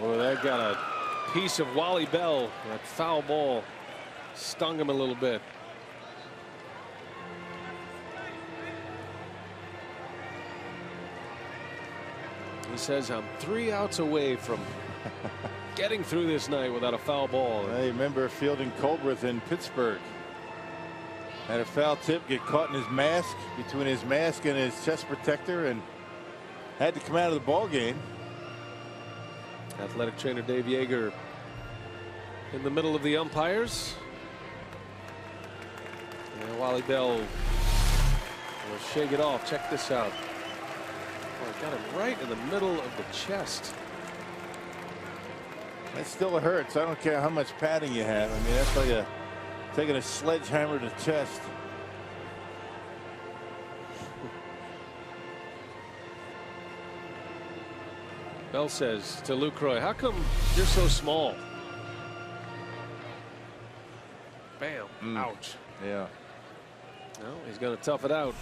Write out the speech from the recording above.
Well, that got a piece of Wally Bell. That foul ball stung him a little bit. He says, I'm 3 outs away from getting through this night without a foul ball. I remember fielding Colbreth in Pittsburgh. Had a foul tip get caught in his mask, between his mask and his chest protector, and had to come out of the ball game. Athletic trainer Dave Yeager in the middle of the umpires. And Wally Bell will shake it off. Check this out. Oh, got him right in the middle of the chest. That still hurts. I don't care how much padding you have. I mean, that's like taking a sledgehammer to the chest. Bell says to Lucroy, how come you're so small? Bam. Ouch. Yeah. No, he's going to tough it out.